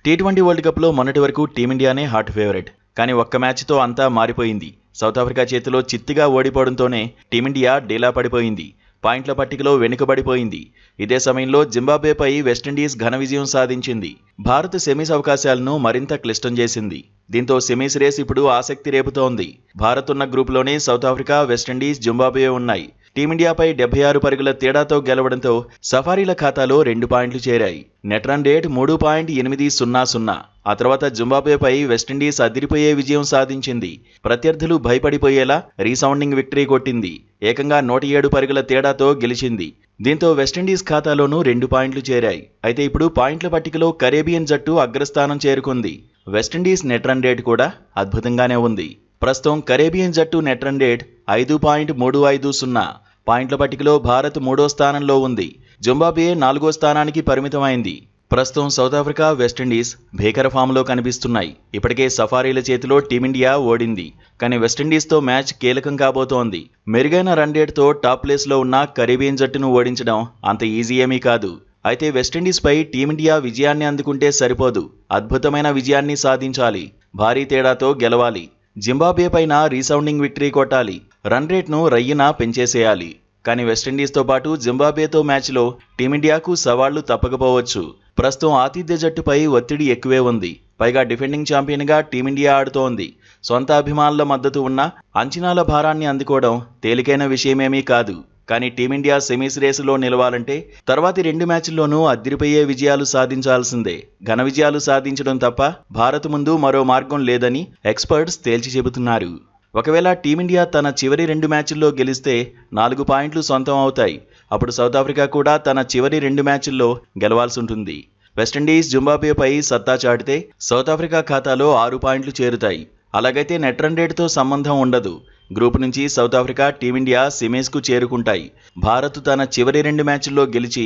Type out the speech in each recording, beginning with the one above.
T20 world కప్లో మొన్నటి వరకు టీమిండియానే హాట్ ఫేవరెట్. కానీ ఒక్క మ్యాచ్తో అంతా మారిపోయింది. సౌత్ ఆఫ్రికా చేతిలో చిత్తుగా ఓడిపోవడంతోనే టీమిండియా డీలా పడిపోయింది. పాయింట్ల పట్టికలో వెనుకబడిపోయింది. ఇదే సమయంలో జింబాబ్వేపై వెస్టిండీస్ ఘన విజయం సాధించింది. భారత్ సెమీస్ అవకాశాలను మరింత క్లిష్టం చేసింది. దీంతో సెమీస్ రేస్ ఇప్పుడు ఆసక్తి రేపుతోంది. భారత్ ఉన్న గ్రూపులోనే సౌత్ ఆఫ్రికా, వెస్టిండీస్, జింబాబ్వే ఉన్నాయి. టీమిండియాపై 76 పరుగుల తేడాతో గెలవడంతో సఫారీల ఖాతాలో 2 పాయింట్లు చేరాయి. Net run rate 3.800. ఆ తర్వాత జింబాబ్వేపై వెస్టిండీస్ అదిరిపోయే విజయం సాధించింది. ప్రత్యర్థులు భయపడిపోయేలా రీసౌండింగ్ విక్టరీ కొట్టింది. ఏకంగా 107 పరుగుల తేడాతో గెలిచింది. దీంతో వెస్టిండీస్ ఖాతాలోనూ 2 పాయింట్లు చేరాయి. అయితే ఇప్పుడు పాయింట్ల పట్టికలో కరేబియన్ జట్టు అగ్రస్థానం చేరుకుంది. వెస్టిండీస్ నెట్ రన్ రేట్ కూడా అద్భుతంగానే ఉంది. ప్రస్తుతం కరేబియన్ జట్టు నెట్ రన్ రేట్ 5.350. పాయింట్ల పట్టికలో భారత్ 3వ స్థానంలో ఉంది. జింబాబ్వే 4వ స్థానానికి పరిమితమైంది. ప్రస్తుతం సౌత్ ఆఫ్రికా, వెస్టిండీస్ భీకర ఫామ్లో కనిపిస్తున్నాయి. ఇప్పటికే సఫారీల చేతిలో టీమిండియా ఓడింది. కానీ వెస్టిండీస్తో మ్యాచ్ కీలకం కాబోతోంది. మెరుగైన రన్ రేట్తో టాప్ ప్లేస్లో ఉన్న కరేబియన్ జట్టును ఓడించడం అంత ఈజీ ఏమీ కాదు. అయితే వెస్టిండీస్పై టీమిండియా విజయాన్ని అందుకుంటే సరిపోదు. అద్భుతమైన విజయాన్ని సాధించాలి. భారీ తేడాతో గెలవాలి. జింబాబ్వే పైన రీసౌండింగ్ విక్టరీ కొట్టాలి. రన్ రేట్ను రయ్యిన పెంచేసేయాలి. కానీ వెస్టిండీస్తో పాటు జింబాబ్వేతో మ్యాచ్లో టీమిండియాకు సవాళ్లు తప్పకపోవచ్చు. ప్రస్తుతం ఆతిథ్య జట్టుపై ఒత్తిడి ఎక్కువే ఉంది. పైగా డిఫెండింగ్ ఛాంపియన్గా టీమిండియా ఆడుతోంది. సొంత అభిమానుల మద్దతు ఉన్న అంచనాల భారాన్ని అందుకోవడం తేలికైన విషయమేమీ కాదు. కానీ టీమిండియా సెమీస్ రేసులో నిలవాలంటే తర్వాతి 2 మ్యాచ్ల్లోనూ అదిరిపోయే విజయాలు సాధించాల్సిందే. ఘన విజయాలు సాధించడం తప్ప భారత్ ముందు మరో మార్గం లేదని ఎక్స్పర్ట్స్ తేల్చి చెబుతున్నారు. ఒకవేళ టీమిండియా తన చివరి 2 మ్యాచ్ల్లో గెలిస్తే 4 పాయింట్లు సొంతం అవుతాయి. అప్పుడు సౌత్ ఆఫ్రికా కూడా తన చివరి 2 మ్యాచ్ల్లో గెలవాల్సి ఉంటుంది. వెస్టిండీస్ జింబాబ్వేపై సత్తా చాటితే సౌత్ ఆఫ్రికా ఖాతాలో 6 పాయింట్లు చేరుతాయి. అలాగైతే నెట్ రన్ రేటుతో సంబంధం ఉండదు. గ్రూప్ నుంచి సౌత్ ఆఫ్రికా, టీమిండియా సెమీస్కు చేరుకుంటాయి. భారత్ తన చివరి 2 మ్యాచ్ల్లో గెలిచి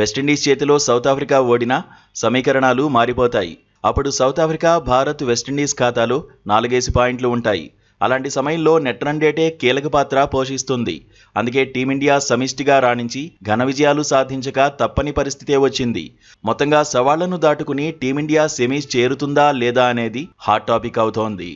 వెస్టిండీస్ చేతిలో సౌత్ ఆఫ్రికా ఓడినా సమీకరణాలు మారిపోతాయి. అప్పుడు సౌత్ ఆఫ్రికా, భారత్, వెస్టిండీస్ ఖాతాలో 4 పాయింట్లు ఉంటాయి. అలాంటి సమయంలో నెట్ రన్ రేటే కీలక పాత్ర పోషిస్తుంది. అందుకే టీమిండియా సమిష్టిగా రాణించి ఘన విజయాలు సాధించక తప్పని పరిస్థితే వచ్చింది. మొత్తంగా సవాళ్లను దాటుకుని టీమిండియా సెమీస్ చేరుతుందా లేదా అనేది హాట్ టాపిక్ అవుతోంది.